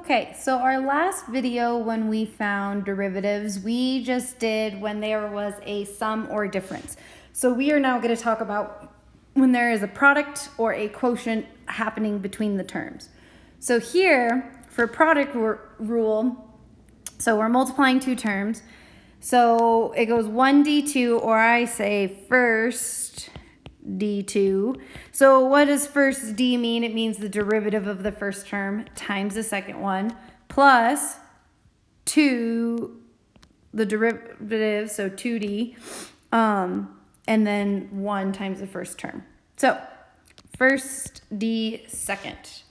Okay, so our last video when we found derivatives, we just did when there was a sum or difference. So we are now going to talk about when there is a product or a quotient happening between the terms. So here, for product rule, so we're multiplying two terms. So it goes 1d2, or I say first d2. So what does first d mean? It means the derivative of the first term times the second one plus 2, the derivative, so 2d, and then 1 times the first term. So first d second.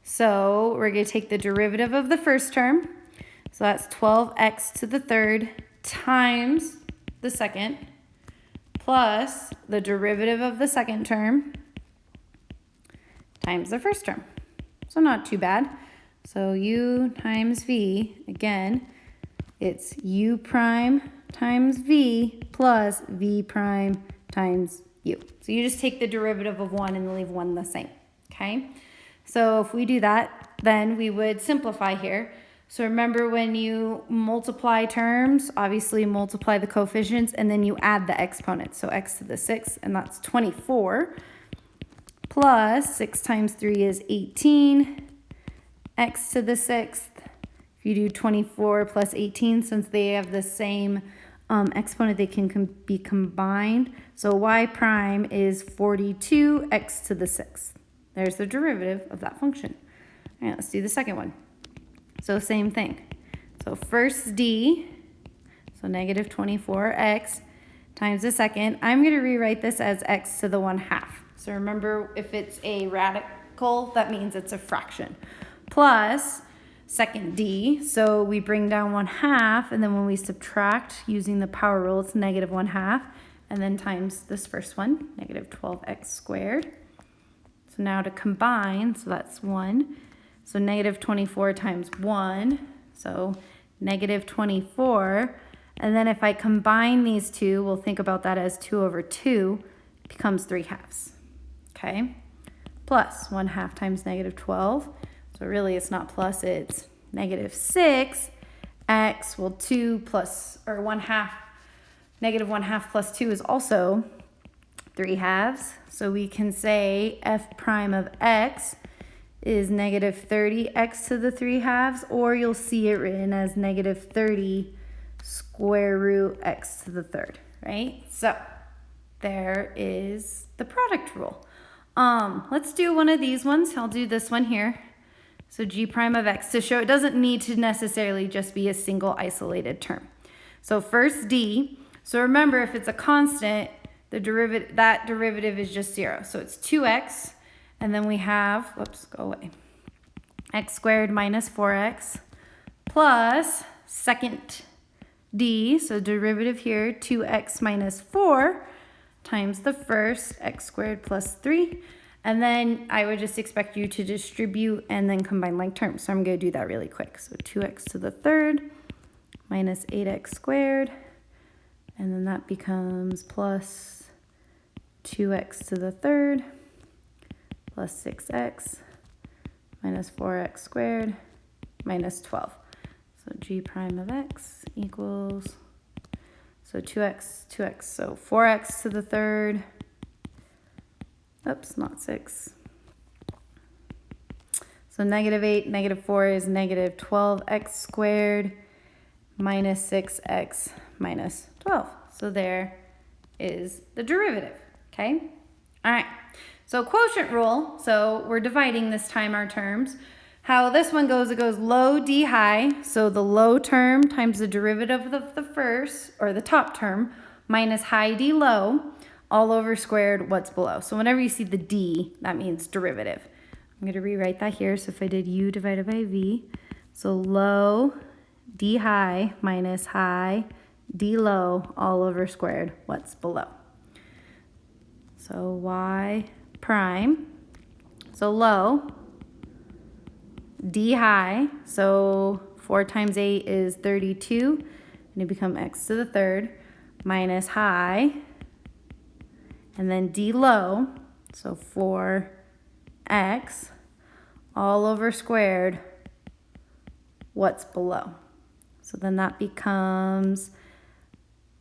So we're going to take the derivative of the first term. So that's 12x to the third times the second plus the derivative of the second term times the first term. So not too bad. So u times v, again, it's u prime times v plus v prime times u. So you just take the derivative of 1 and leave 1 the same, okay? So if we do that, then we would simplify here. So remember, when you multiply terms, obviously multiply the coefficients and then you add the exponents. So x to the 6th, and that's 24, plus 6 times 3 is 18, x to the 6th. If you do 24 plus 18, since they have the same exponent, they can be combined. So y prime is 42 x to the 6th. There's the derivative of that function. All right, let's do the second one. So same thing. So first d, so negative 24x times the second. I'm going to rewrite this as x to the 1/2. So remember, if it's a radical, that means it's a fraction. Plus second d, so we bring down 1/2, and then when we subtract using the power rule, it's negative 1/2, and then times this first one, negative 12x squared. So now to combine, so that's 1. So negative 24 times 1, so negative 24. And then if I combine these two, we'll think about that as 2 over 2, it becomes 3/2. Okay? Plus 1/2 times negative 12. So really it's not plus, it's negative 6. X, well, 2 plus, or 1/2, negative 1/2 plus 2 is also 3/2. So we can say f prime of x is negative 30x to the 3/2, or you'll see it written as negative 30 square root x to the third, right? So there is the product rule. Let's do one of these ones. I'll do this one here. So g prime of x, to show it doesn't need to necessarily just be a single isolated term. So first d, so remember, if it's a constant, the derivative, that derivative is just 0. So it's 2x. And then we have, whoops, go away, x squared minus 4x plus second d, so derivative here, 2x minus 4 times the first, x squared plus 3. And then I would just expect you to distribute and then combine like terms. So I'm going to do that really quick. So 2x to the third minus 8x squared. And then that becomes plus 2x to the third plus 6x minus 4x squared minus 12. So g prime of x equals, so 2x, so 4x to the third, oops, not 6. So negative 8, negative 4 is negative 12x squared minus 6x minus 12. So there is the derivative, okay? All right. So quotient rule, so we're dividing this time our terms. How this one goes, it goes low d high, so the low term times the derivative of the first, or the top term, minus high d low, all over squared what's below. So whenever you see the d, that means derivative. I'm going to rewrite that here. So if I did u divided by v, so low d high minus high d low, all over squared what's below. So y prime, so low, d high, so 4 times 8 is 32, and it becomes x to the third, minus high, and then d low, so 4x, all over squared what's below. So then that becomes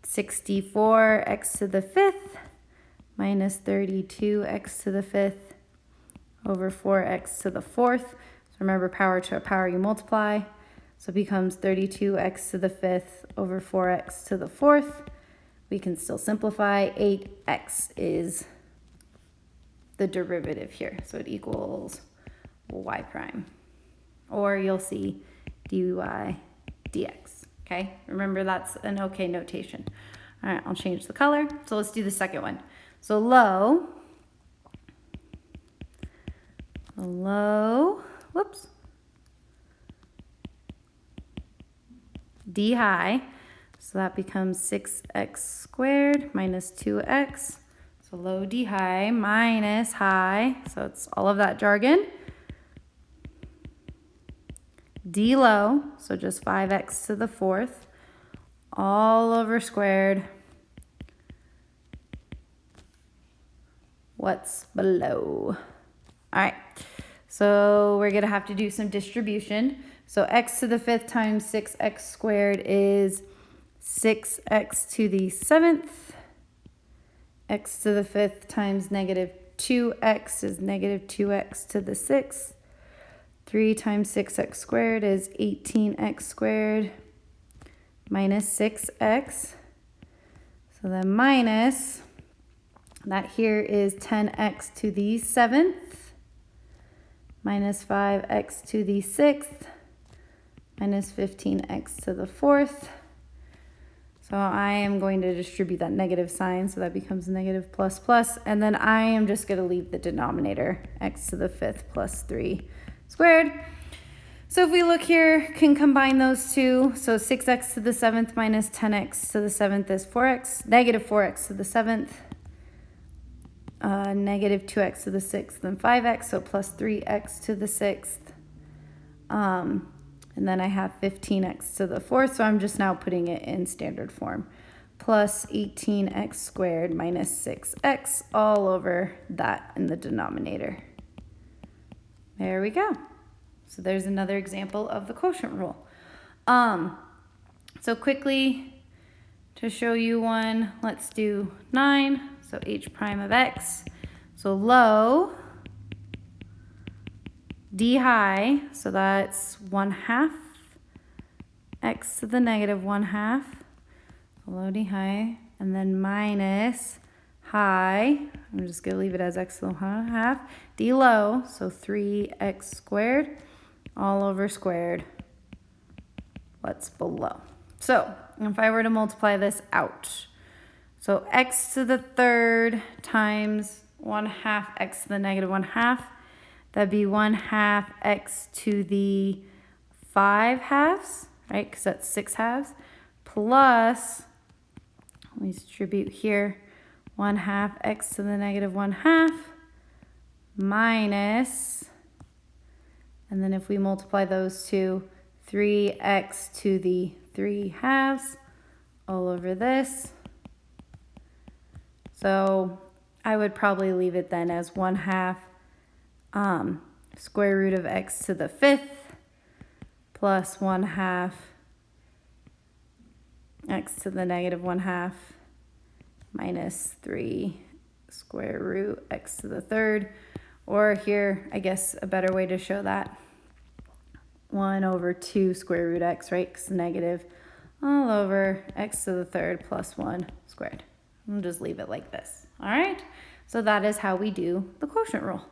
64x to the 5th minus 32x to the 5th over 4x to the 4th. So remember, power to a power you multiply. So it becomes 32x to the 5th over 4x to the 4th. We can still simplify. 8x is the derivative here. So it equals y prime. Or you'll see dy dx. Okay, remember that's an okay notation. All right, I'll change the color. So let's do the second one. So low, whoops, d high, so that becomes 6x squared minus 2x. So low d high minus high, so it's all of that jargon. D low, so just 5x to the 4th, all over squared. What's below? All right, so we're gonna have to do some distribution. So x to the 5th times 6x squared is 6x to the 7th. X to the 5th times negative 2x is negative 2x to the 6th. 3 times 6x squared is 18x squared minus 6x. So then minus, that here is 10x to the 7th minus 5x to the 6th minus 15x to the 4th. So I am going to distribute that negative sign, so that becomes negative plus plus, and then I am just going to leave the denominator, x to the 5th plus 3 squared. So if we look here, can combine those two. So 6x to the 7th minus 10x to the 7th is 4x, negative 4x to the 7th, negative 2x to the 6th, and 5x, so plus 3x to the 6th. And then I have 15x to the 4th, so I'm just now putting it in standard form. Plus 18x squared minus 6x all over that in the denominator. There we go. So there's another example of the quotient rule. So quickly, to show you one, let's do 9. So h prime of x. So low, d high, so that's 1/2 x to the negative 1/2. So low d high, and then minus high, I'm just going to leave it as x to the 1/2. D low, so 3x squared, all over squared. What's below? So if I were to multiply this out, so x to the 3rd times 1/2 x to the negative 1/2, that'd be 1/2 x to the 5 halves, right? Because that's 6 halves, plus, let me distribute here, 1/2 x to the negative 1/2 minus, and then if we multiply those two, 3x to the 3 halves all over this. So I would probably leave it then as 1/2 square root of x to the 5th plus 1/2 x to the negative 1/2 minus 3 square root x to the 3rd. Or here, I guess a better way to show that, 1 over 2 square root x, right? Because negative all over x to the 3rd plus 1 squared. I'll just leave it like this. All right, so that is how we do the quotient rule.